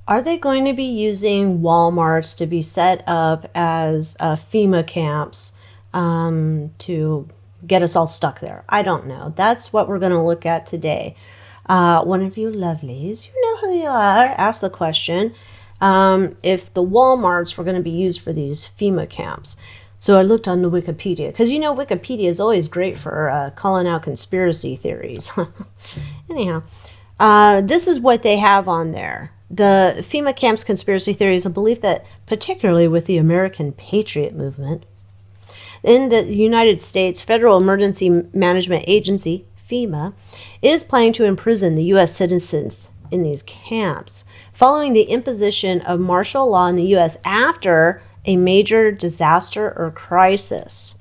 Are they going to be using Walmarts to be set up as FEMA camps to get us all stuck there? I don't know. That's what we're going to look at today. One of you lovelies, you know who you are, asked the question if the Walmarts were going to be used for these FEMA camps. So I looked on the Wikipedia, because you know Wikipedia is always great for calling out conspiracy theories. Anyhow, this is what they have on there. The FEMA camps conspiracy theory is a belief that, particularly with the American Patriot movement, in the United States Federal Emergency Management Agency, FEMA, is planning to imprison the U.S. citizens in these camps, following the imposition of martial law in the U.S. after a major disaster or crisis.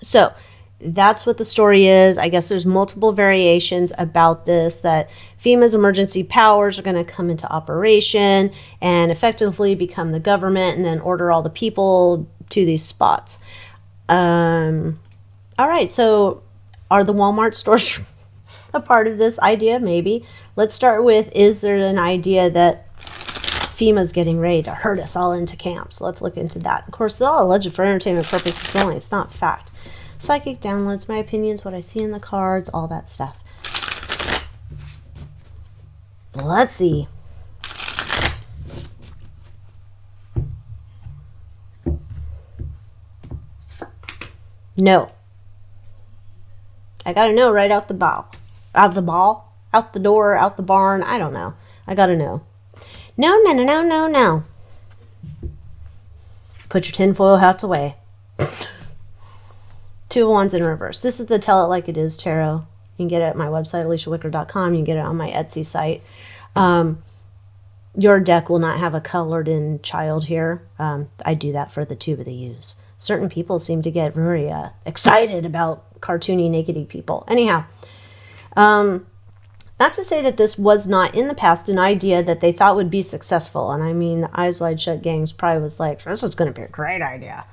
So, that's what the story is. I guess there's multiple variations about this, that FEMA's emergency powers are going to come into operation and effectively become the government and then order all the people to these spots. All right, so are the Walmart stores a part of this idea? Maybe. Let's start with, is there an idea that FEMA's getting ready to herd us all into camps? Let's look into that. Of course, it's all alleged for entertainment purposes only. It's not fact. Psychic downloads, my opinions, what I see in the cards, all that stuff. Let's see. No. I gotta know right out the ball. Out the ball? Out the door? Out the barn? I don't know. I gotta know. No, no, no, no, no, no. Put your tinfoil hats away. 2 of Wands in reverse. This is the Tell It Like It Is tarot. You can get it at my website, AlyciaWicker.com. You can get it on my Etsy site. Your deck will not have a colored in child here. I do that for the tuba they use. Certain people seem to get very excited about cartoony, nakedy people. Anyhow, not to say that this was not in the past an idea that they thought would be successful. And I mean, the Eyes Wide Shut gangs probably was like, this is going to be a great idea.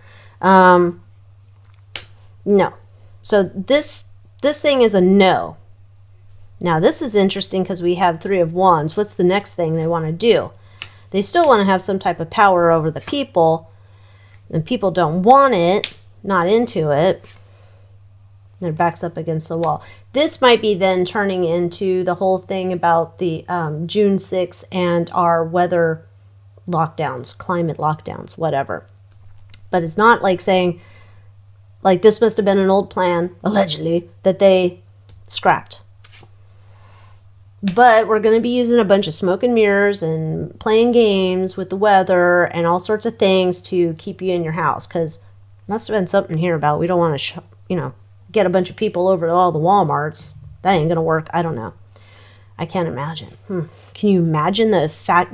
No. So this thing is a no. Now this is interesting because we have 3 of Wands. What's the next thing they want to do? They still want to have some type of power over the people. And people don't want it, not into it. Their back's up against the wall. This might be then turning into the whole thing about the June 6th and our weather lockdowns, climate lockdowns, whatever. But it's not like saying, like this must have been an old plan, allegedly, that they scrapped. But we're going to be using a bunch of smoke and mirrors and playing games with the weather and all sorts of things to keep you in your house. Because must have been something here about we don't want to, get a bunch of people over to all the Walmarts. That ain't going to work. I don't know. I can't imagine. Can you imagine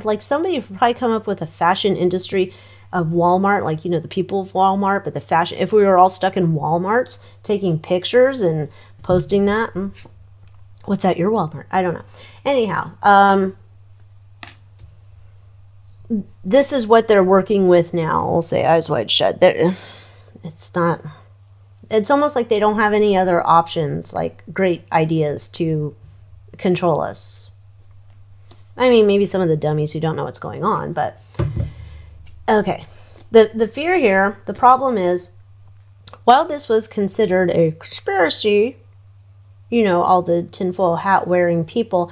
like somebody would probably come up with a fashion industry of Walmart, like, the people of Walmart, but the fashion, if we were all stuck in Walmarts taking pictures and posting that. What's at your Walmart? I don't know. Anyhow, this is what they're working with now. I'll say Eyes Wide Shut. It's almost like they don't have any other options, like great ideas to control us. I mean, maybe some of the dummies who don't know what's going on, but okay. The fear here, the problem is, while this was considered a conspiracy, all the tinfoil hat wearing people,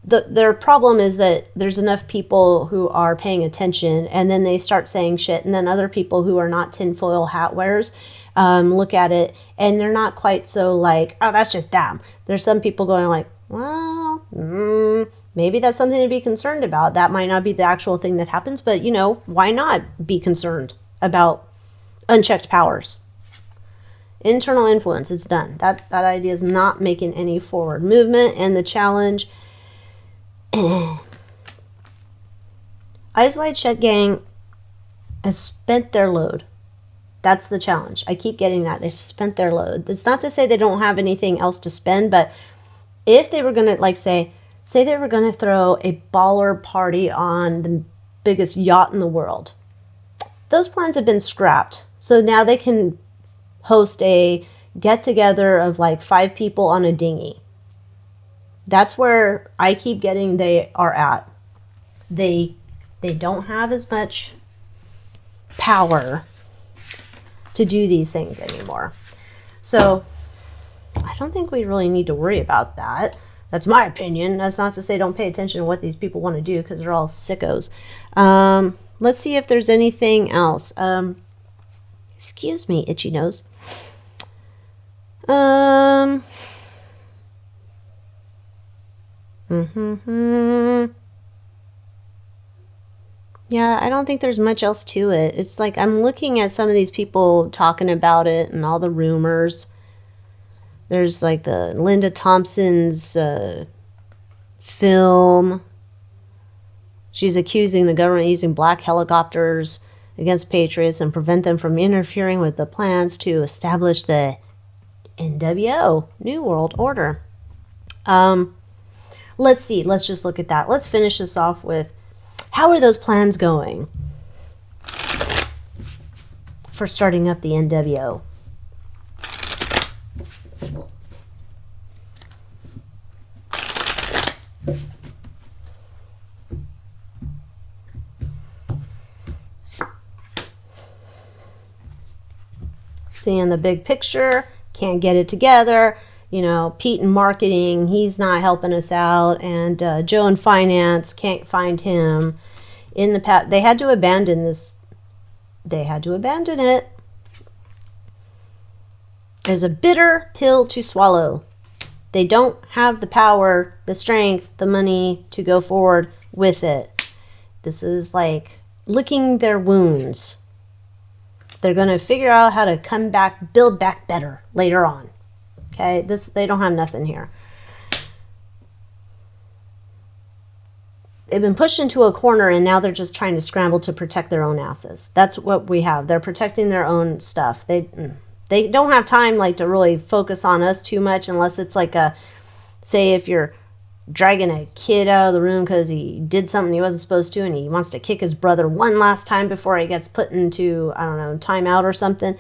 their problem is that there's enough people who are paying attention, and then they start saying shit, and then other people who are not tinfoil hat wearers look at it, and they're not quite so like, oh, that's just dumb. There's some people going like, well, maybe that's something to be concerned about. That might not be the actual thing that happens, but, why not be concerned about unchecked powers? Internal influence, it's done. That idea is not making any forward movement, and the challenge... Eyes Wide Shut gang has spent their load. That's the challenge. I keep getting that. They've spent their load. It's not to say they don't have anything else to spend, but if they were going to, say they were going to throw a baller party on the biggest yacht in the world, those plans have been scrapped. So now they can host a get-together of 5 people on a dinghy. That's where I keep getting they are at. They don't have as much power to do these things anymore. So I don't think we really need to worry about that. That's my opinion. That's not to say don't pay attention to what these people want to do, because they're all sickos. Let's see if there's anything else. Excuse me, itchy nose. Yeah, I don't think there's much else to it. It's like I'm looking at some of these people talking about it and all the rumors. There's like the Linda Thompson's film. She's accusing the government of using black helicopters against patriots and prevent them from interfering with the plans to establish the NWO, New World Order. Let's see. Let's just look at that. Let's finish this off with, how are those plans going for starting up the NWO? Seeing the big picture, can't get it together. You know, Pete in marketing, he's not helping us out, and Joe in finance, can't find him. In the past, they had to abandon this. They had to abandon it. It's a bitter pill to swallow. They don't have the power, the strength, the money to go forward with it. This is like licking their wounds. They're going to figure out how to come back, build back better later on. Okay, they don't have nothing here. They've been pushed into a corner, and now they're just trying to scramble to protect their own asses. That's what we have. They're protecting their own stuff. They don't have time like to really focus on us too much, unless it's like a, say if you're dragging a kid out of the room because he did something he wasn't supposed to, and he wants to kick his brother one last time before he gets put into, I don't know, timeout or something.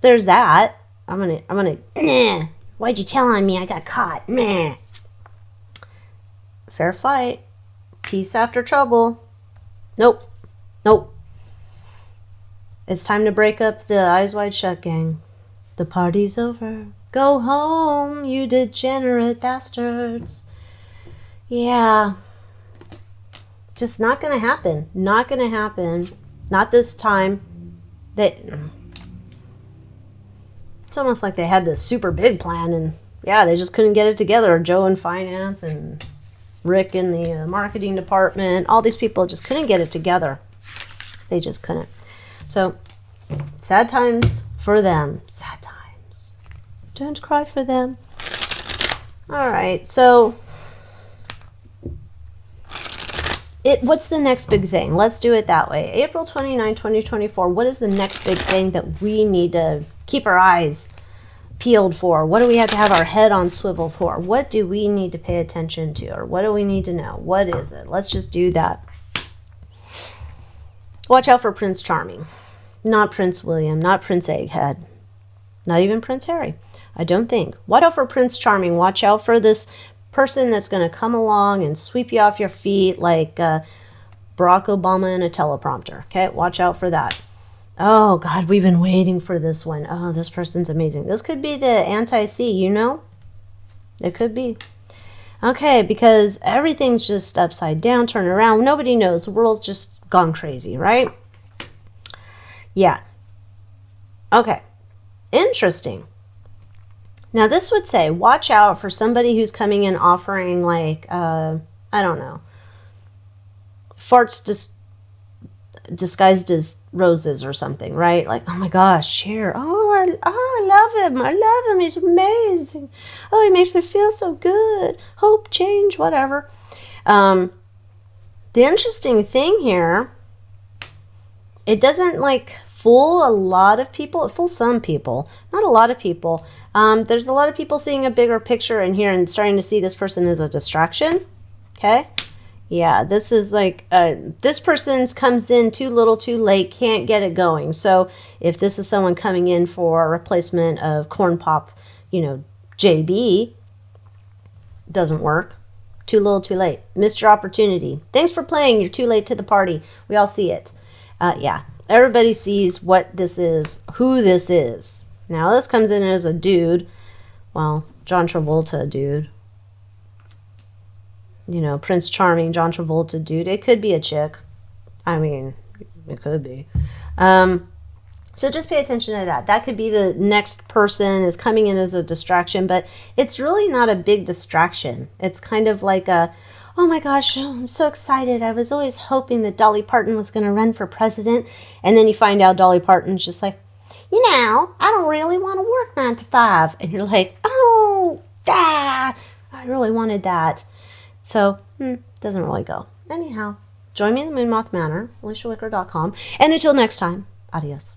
There's that. I'm gonna, nah, why'd you tell on me? I got caught, nah. Fair fight. Peace after trouble. Nope. Nope. It's time to break up the Eyes Wide Shut gang. The party's over. Go home, you degenerate bastards. Yeah. Just not gonna happen. Not gonna happen. Not this time. It's almost like they had this super big plan, and yeah, they just couldn't get it together. Joe in finance and Rick in the marketing department, all these people just couldn't get it together. They just couldn't. So, sad times for them. Sad times. Don't cry for them. All right, so what's the next big thing? Let's do it that way. April 29, 2024, what is the next big thing that we need to keep our eyes peeled for? What do we have to have our head on swivel for? What do we need to pay attention to? Or what do we need to know? What is it? Let's just do that. Watch out for Prince Charming. Not Prince William, not Prince Egghead, not even Prince Harry, I don't think. Watch out for Prince Charming. Watch out for this person that's going to come along and sweep you off your feet like Barack Obama in a teleprompter. Okay, watch out for that. Oh, God, we've been waiting for this one. Oh, this person's amazing. This could be the anti-C, you know? It could be. Okay, because everything's just upside down, turn around. Nobody knows. The world's just gone crazy, right? Yeah. Okay. Interesting. Now, this would say, watch out for somebody who's coming in offering, like, I don't know, farts disguised as roses or something, right? Like, oh my gosh, here. Oh, I love him. I love him. He's amazing. Oh, he makes me feel so good. Hope, change, whatever. The interesting thing here, it doesn't like fool a lot of people. It fools some people, not a lot of people. There's a lot of people seeing a bigger picture in here and starting to see this person as a distraction. Okay. Yeah, this is like, this person's comes in too little too late, can't get it going. So if this is someone coming in for a replacement of Corn Pop, you know, JB, doesn't work. Too little, too late. Missed your opportunity. Thanks for playing. You're too late to the party. We all see it. Yeah. Everybody sees what this is, who this is. Now, this comes in as a dude. Well, John Travolta dude. You know, Prince Charming, John Travolta dude. It could be a chick. I mean, it could be. So just pay attention to that. That could be the next person is coming in as a distraction, but it's really not a big distraction. It's kind of like a, oh my gosh, I'm so excited. I was always hoping that Dolly Parton was going to run for president. And then you find out Dolly Parton's just like, you know, I don't really want to work 9 to 5. And you're like, oh, I really wanted that. So, doesn't really go. Anyhow, join me in the Moon Moth Manor, AlyciaWicker.com. And until next time, adios.